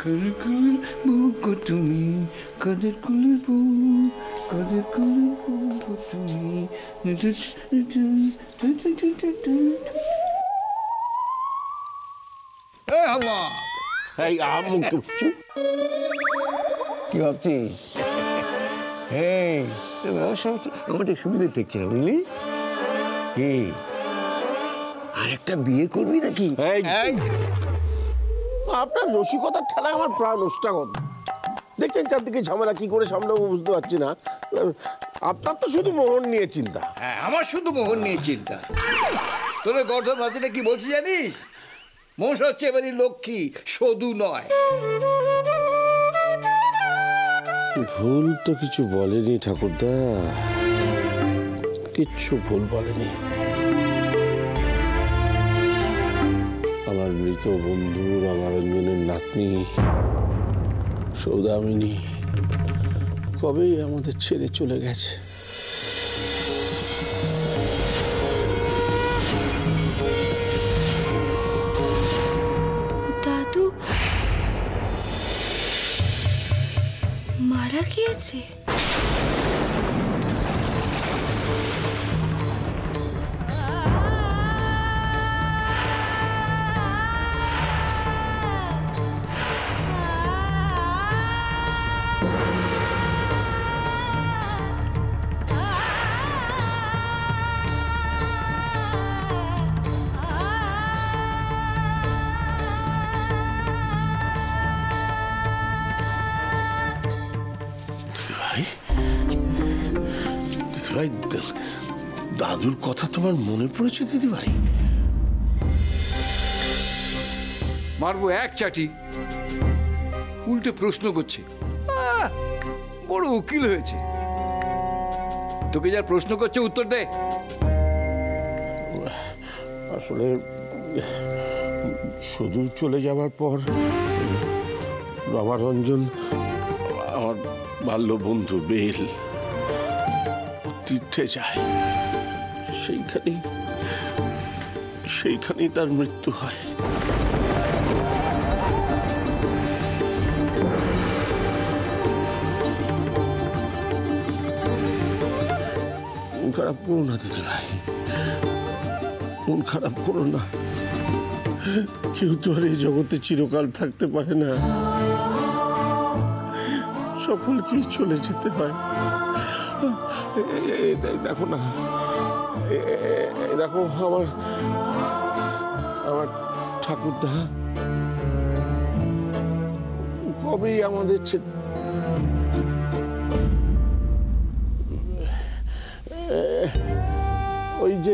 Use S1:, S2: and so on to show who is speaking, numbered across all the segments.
S1: কাদের কুলের বউ গো তুমি, কাদের কুলের বউ, কাদের কুলের বউ গো তুমি।
S2: কি ভাবছিস? আমার সুবিধে দেখছি না, বুঝলি? আর একটা বিয়ে করবি নাকি?
S3: আপনার রসিকতার ঠেলায় আমার প্রাণ ওষ্ঠাগত। দেখছেন চারদিকে ঝামেলা, কি করে সামলাবো বুঝতে পারছি না। আপনার তো শুধু মোহন নিয়ে চিন্তা।
S1: হ্যাঁ, আমার শুধু মোহন নিয়ে চিন্তা। তোর গর্ধন মাঝিটা কি বলছি জানিস? মশা হচ্ছে এবারে লক্ষ্মী, সদু নয়।
S3: ভুল তো কিছু বলেনি ঠাকুরদা, কিচ্ছু ভুল বলেনি। আমার মৃত বন্ধু রামারঞ্জনের নাতনি সৌদামিনী কবেই আমাদের ছেড়ে চলে গেছে।
S4: দাদু মারা গিয়েছে?
S3: দাদুর কথা তোমার মনে পড়েছে দিদি ভাই?
S1: মারবো এক চাটি, উল্টে প্রশ্ন করছে। বড় উকিল হয়েছে। তোকে যার প্রশ্ন করছে উত্তর দে।
S3: আসলে শুধু চলে যাওয়ার পর রামারঞ্জন, আমার বাল্য বন্ধু বেল তীর্থে যায়। সেইখানেই তার মৃত্যু হয়। মন খারাপ করো না দিদি ভাই, মন খারাপ করো না। কেউ তো আর এই জগতে চিরকাল থাকতে পারে না, সকলকেই চলে যেতে হয়। দেখো না, দেখো আমার ঠাকুরদা কবেই আমাদের ওই যে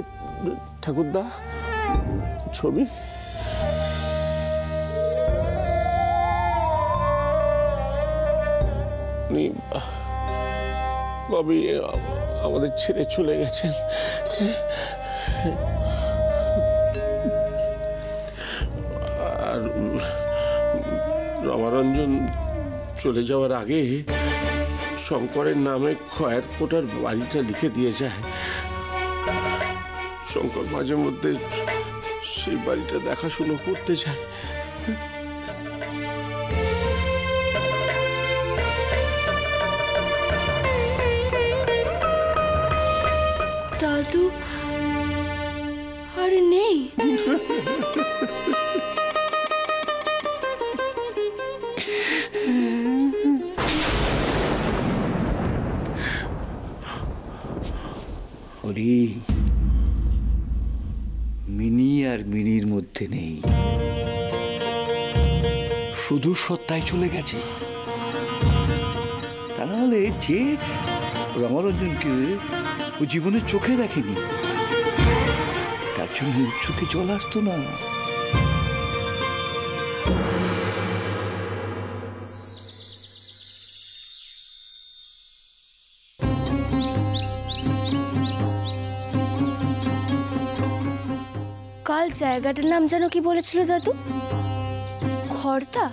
S3: ঠাকুরদা ছবি, কবে আমাদের ছেড়ে চলে গেছেন। আর রামারঞ্জন চলে যাওয়ার আগে শঙ্করের নামে খয়ের কোটার বাড়িটা লিখে দিয়ে যায়। শঙ্কর মাঝে মধ্যে সেই বাড়িটা দেখাশুনো করতে যায়।
S4: দাদু আর নেই?
S1: মিনি আর মিনির মধ্যে নেই, শুধু সত্তায় চলে গেছে। তা নাহলে যে রামারঞ্জনকে ও জীবনের চোখে দেখেনি, তার জন্য চোখে জল আসতো না।
S4: কাল জায়গাটার নাম যেন কি বলেছিল দাদু? খড়দা?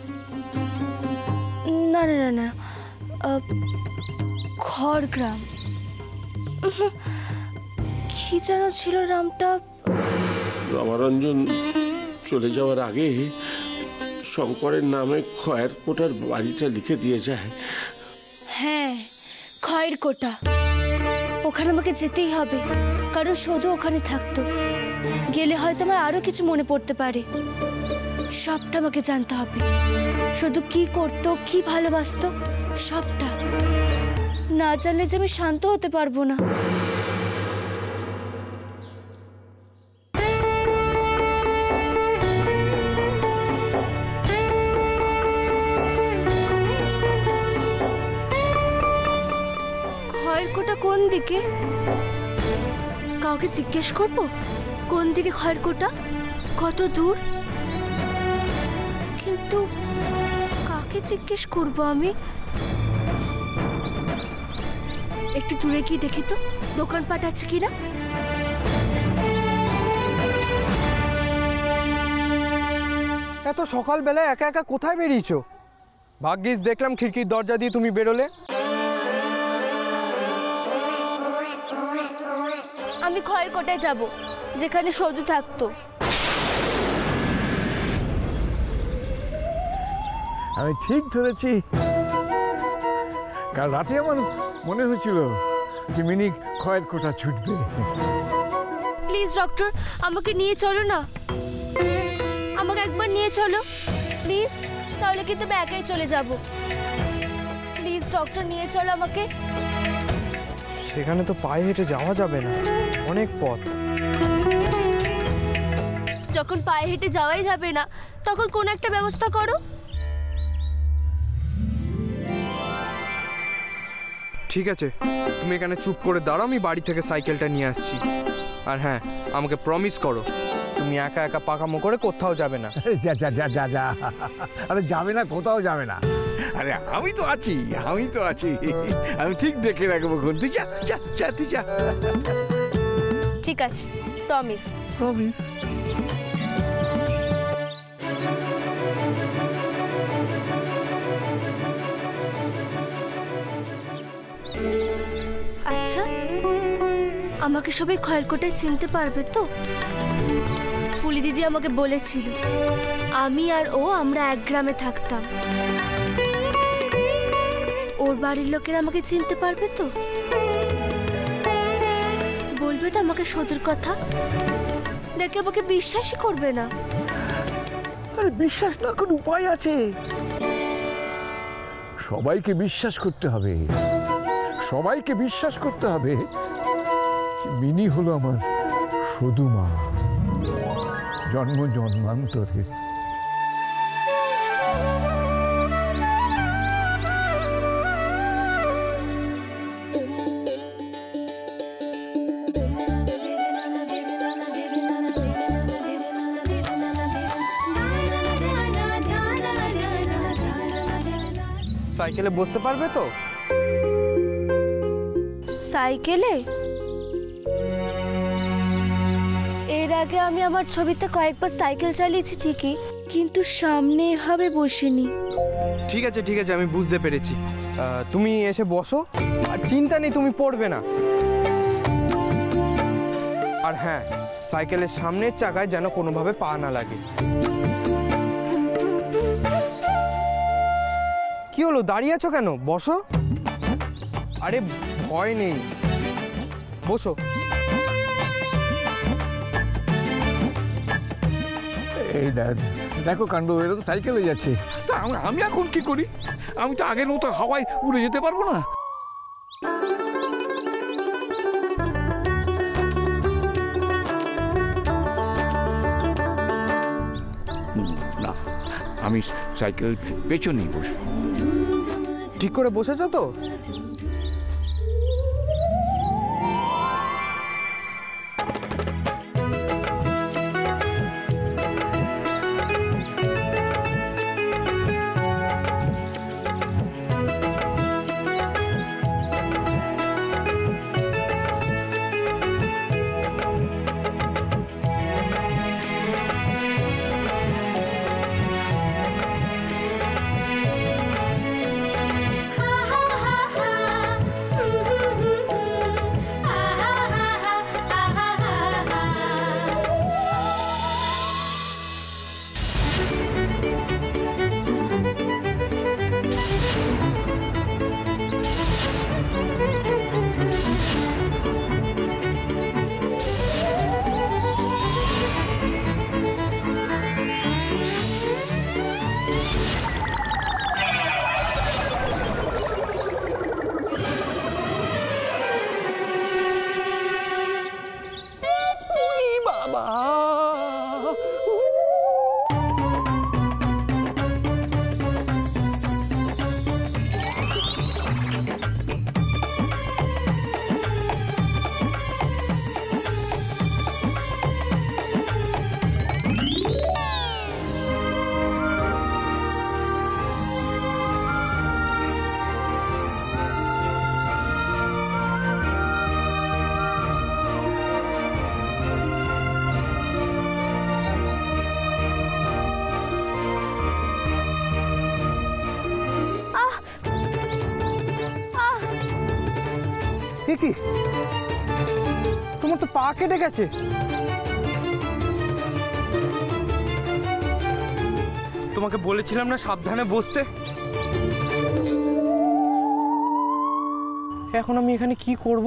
S4: না না না না, খড়গ্রাম। কি যেন ছিল নামটা?
S3: রামারঞ্জন চলে যাওয়ার আগে শঙ্করের নামে খয়ের কোটার বাড়িটা লিখে দিয়ে যায়?
S4: হ্যাঁ, খয়ের কোটা। ওখানে আমাকে যেতেই হবে, কারণ শুধু ওখানে থাকতো। গেলে হয়তো আমার আরো কিছু মনে পড়তে পারে। সবটা আমাকে জানতে হবে, শুধু কি করতো, কি ভালোবাসতো, সবটা। না জানলে যে আমি শান্ত হতে পারবো না। খয়ের কোটা কোন দিকে? কাউকে জিজ্ঞেস করবো কোন দিকে খয়ের কোটা, কত দূর? কিন্তু কাকে জিজ্ঞেস করবো আমি? একটু দূরে কি দেখি তো, দোকানপাট আছে কিনা।
S5: এত সকালবেলা একা একা কোথায় বেরিয়েছো? ভাগ্যিস দেখলাম খিড়কির দরজা দিয়ে তুমি বেরোলে।
S4: আমি খয়ের কোটায় যাব, যেখানে সৌদু থাকতো।
S1: আমি ঠিক ধরেছি। কাল রাতে আমার মনে হয়েছিল যে মিনি খয়ের কোটা ছুটবে।
S4: প্লিজ ডক্টর, আমাকে নিয়ে চলো না, আমাকে একবার নিয়ে চলো প্লিজ। তাহলে কিন্তু আমি একাই চলে যাব। প্লিজ ডক্টর, নিয়ে চলো আমাকে।
S5: সেখানে তো পায়ে হেঁটে যাওয়া যাবে না, অনেক পথ।
S4: যখন পায়ে হেঁটে যাওয়াই যাবে না, তখন কোন একটা ব্যবস্থা করো।
S5: ঠিক আছে, তুমি এখানে চুপ করে দাঁড়াও, আমি বাড়ি থেকে সাইকেলটা নিয়ে আসছি। আর হ্যাঁ, আমাকে প্রমিস করো তুমি একা একা পাকামো করে কোথাও যাবে না।
S1: যা যা যা যা যা, আরে যাবে না, কোথাও যাবে না। আরে আমি তো আছি, আমি তো আছি, আমি ঠিক দেখে রাখবো। তুই যা যা যা, তুই যা।
S4: ঠিক আছে, প্রমিস।
S1: প্রমিস।
S4: আচ্ছা, আমাকে সবাই খয়ের কোটায় চিনতে পারবে তো? ফুলি দিদি আমাকে বলেছিল আমি আর ও আমরা এক গ্রামে থাকতাম। ওর বাড়ির লোকেরা আমাকে চিনতে পারবে তো? বলবে তো আমাকে সদুর কথা, নাকি আমাকে বিশ্বাসই করবে না?
S1: আরে বিশ্বাস না কোন উপায় আছে? সবাইকে বিশ্বাস করতে হবে, সবাইকে বিশ্বাস করতে হবে মিনি হলো আমার শুধু মা, জন্ম জন্মান্তরে।
S5: সাইকেলে বসতে পারবে তো?
S4: সাইকেলে? এর আগে আমি আমার ছবিতে কয়েকবার সাইকেল চালিয়েছি ঠিকই, কিন্তু সামনে এভাবে বসিনি।
S5: ঠিক আছে ঠিক আছে, আমি বুঝতে পেরেছি। তুমি এসে বসো, আর চিন্তা নেই, তুমি পড়বে না। আর হ্যাঁ, সাইকেলের সামনের চাকায় যেন কোনোভাবে পা না লাগে। কি হলো, দাঁড়িয়ে আছো কেন? বসো। আরে ভয় নেই, বসো।
S1: এই দেখো কাণ্ড, এরা তো সাইকেলে যাচ্ছে। তা আমি এখন কি করি? আমি তো আগের মতো হাওয়ায় উড়ে যেতে পারবো না। না, আমি সাইকেল পেছনেই বসবো।
S5: ঠিক করে বসেছো তো? কি তোমার তো পা কেটে গেছে। তোমাকে বলেছিলাম না সাবধানে বসতে। এখন আমি এখানে কি করব?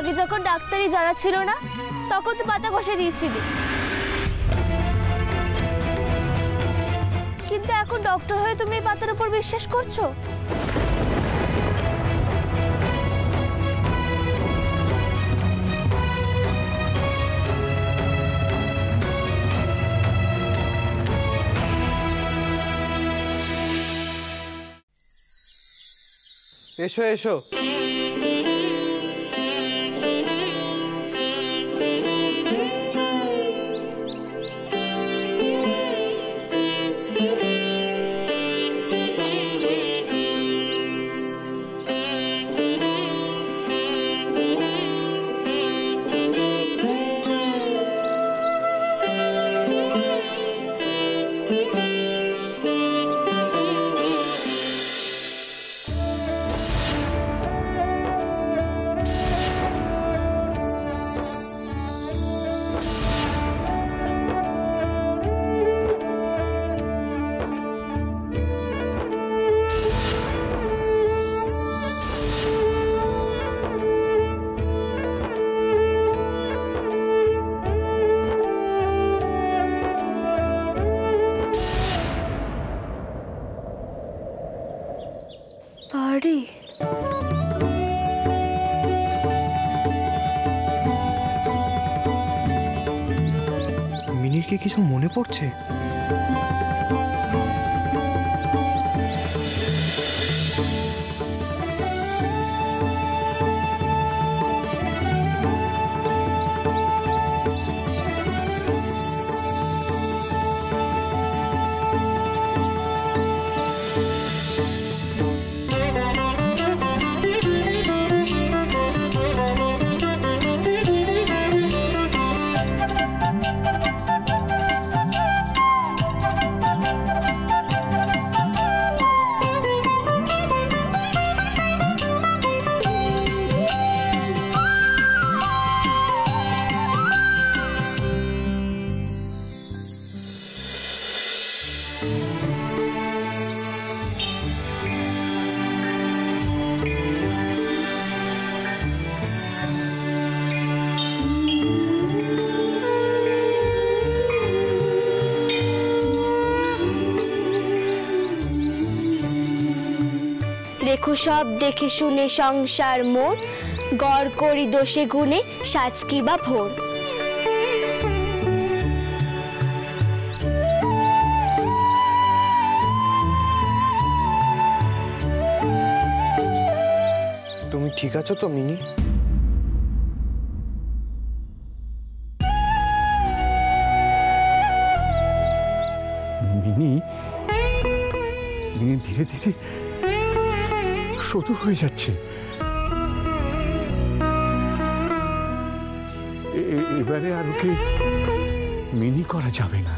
S4: আগে যখন ডাক্তারি জানা ছিল না তখন তো পাতা ঘষে দিয়েছিলি, কিন্তু এখন ডক্টর হয়ে তুমি এই পাতার উপর বিশ্বাস করছো?
S5: এসো এসো।
S4: পারি
S5: মিনির কি কিছু মনে পড়ছে?
S4: রেখো সব দেখে শুনে সংসার মোর, গড় করি দোষে গুণে সাজ কি বা ভোর।
S5: তুমি ঠিক আছো তো মিনি?
S1: মিনি মিনি ধীরে ধীরে শত্রু হয়ে যাচ্ছে। এবারে আর ওকে মিনি করা যাবে না।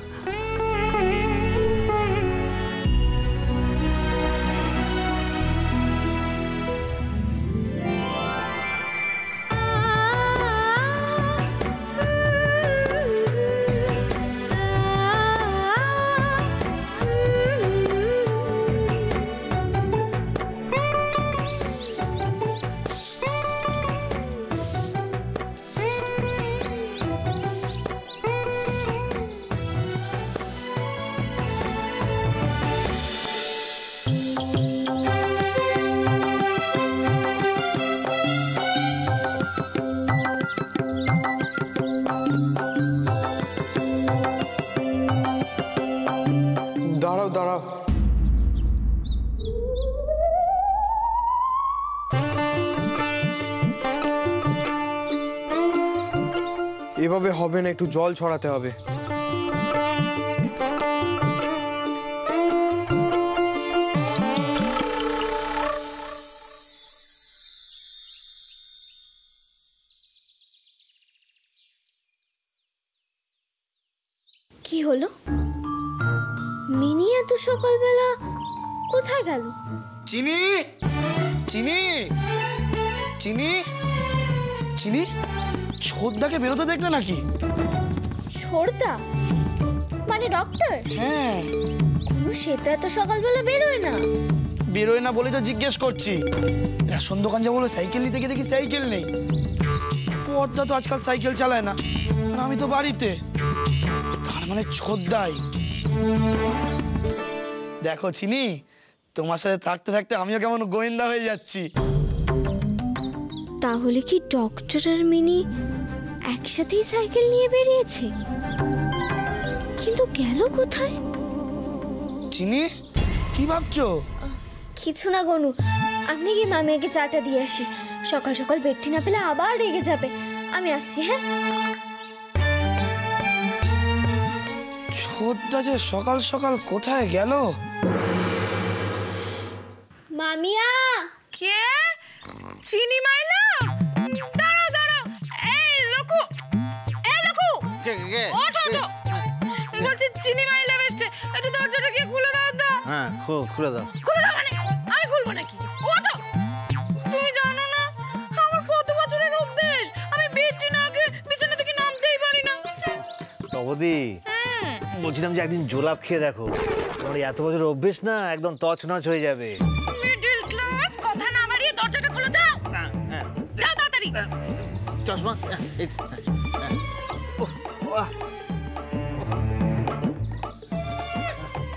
S5: দাঁড়াও দাঁড়াও। এভাবে হবে না, একটু জল ছড়াতে হবে।
S4: কি হলো? মিনি এত সকালবেলা কোথায় গেল?
S6: চিনি চিনি চিনি চিনি ছোটদাকে বেরোতে দেখলে নাকি?
S4: ছোড়দা মানে ডক্টর?
S6: হ্যাঁ,
S4: কোনো সেটা এত সকালবেলা বেরোয় না।
S6: বেরোয় না বলে তো জিজ্ঞেস করছি। রেশন দোকান যা বলে সাইকেল নিতে গিয়ে দেখি সাইকেল নেই। পর্দা তো আজকাল সাইকেল চালায় না, আর আমি তো বাড়িতে। তার মানে ছোটদাই। দেখো চিনি, তোমার সাথে থাকতে থাকতে আমিও কেমন গোয়েন্দা হয়ে যাচ্ছি।
S4: তাহলে কি ডক্টর আর মিনি একসাথেই সাইকেল নিয়ে বেরিয়েছে? কিন্তু গেল কোথায়?
S6: চিনি, কি ভাবছো?
S4: কিছু না গনু, আপনি কি মামিয়াকে চাটা দিয়ে আসি। সকাল সকাল বেডটি না পেলে আবার রেগে যাবে। আমি আসছি। হ্যাঁ,
S6: ছোটদা যে সকাল সকাল কোথায় গেল?
S4: মামিয়া।
S7: কে? চিনি মাইলা? দাঁড়াও দাঁড়াও, এই লোকু, এই লোকু, ওঠো ওঠো। বলছি চিনি মাইলা বেস্টে, একটু দরজাটা গিয়ে খুলে দাও তো।
S8: হ্যাঁ, খুলে দাও।
S7: খুলে দাও মানে আমি খুলবো নাকি? ওঠো। তুমি জানো না আমার কত বছরের অভ্যেস, আমি বেডটি না আগে বিছানা থেকে নামতেই পারি না।
S8: তবদি বলছিলাম যে একদিন জোলাপ খেয়ে দেখো, তোমার এত বছর অভ্যেস না একদম তছনছ হয়ে যাবে।
S7: মিডল ক্লাস, কথা না বাড়িয়ে দরজাটা খুলে দাও। যাও তাড়াতাড়ি।
S8: চশমা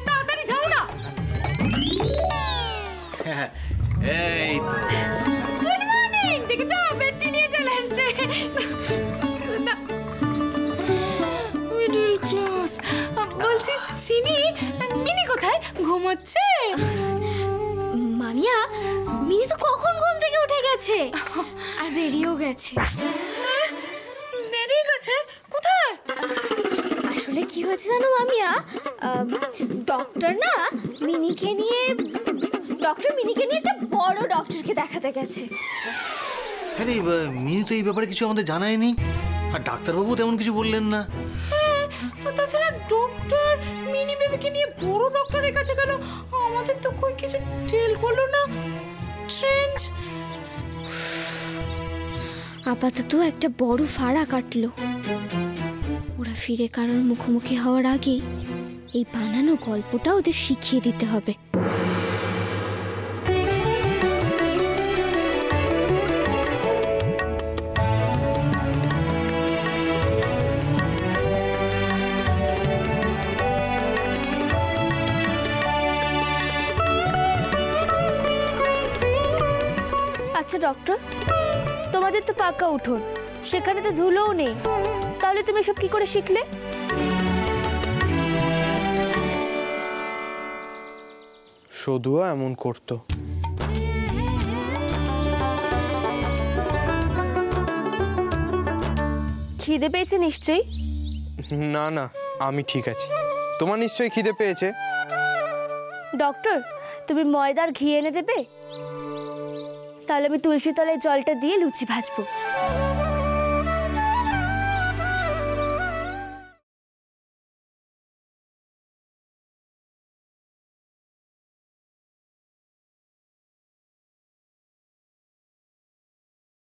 S7: তাড়াতাড়ি যাও না।
S8: এই তো
S7: গুড মর্নিং, দেখেছো বেডটি নিয়ে চলে আসছে। Middle class. বলছি চিনি, মিনি কোথায়? ঘুমোচ্ছে?
S4: মামিয়া, মিনি তো কখন ঘুম থেকে উঠে গেছে আর বেরিয়েও গেছে।
S7: বেরিয়ে গেছে? কোথায়?
S4: আসলে কি হয়েছে জানো মামিয়া, ডক্টর মিনিকে নিয়ে একটা বড় ডক্টরকে দেখাতে গেছে।
S8: আরে মিনি তো এই ব্যাপারে কিছু আমাদের জানায়নি, আর ডাক্তারবাবু তেমন কিছু বললেন না।
S7: তাছাড়া ডক্টর মিনি বেবিকে নিয়ে বড় ডক্টরের কাছে গেল, আমাদের তো কই কিছু টেল করলো না। স্ট্রেঞ্জ।
S4: আপাতত একটা বড় ফাড়া কাটলো। ওরা ফিরে কারোর মুখোমুখি হওয়ার আগে এই বানানো গল্পটা ওদের শিখিয়ে দিতে হবে। আচ্ছা ডক্টর, তোমাদের তো পাকা উঠোন, সেখানে তো ধুলোও নেই, তাহলে তুমি সব কি করে শিখলে?
S5: সদুয়া এমন করতো।
S4: খিদে পেয়েছে নিশ্চয়ই?
S5: না না, আমি ঠিক আছি। তোমার নিশ্চয়ই খিদে পেয়েছে।
S4: ডক্টর, তুমি ময়দার ঘি এনে দেবে? তাহলে আমি তুলসী তলায় জলটা দিয়ে লুচি ভাজবো।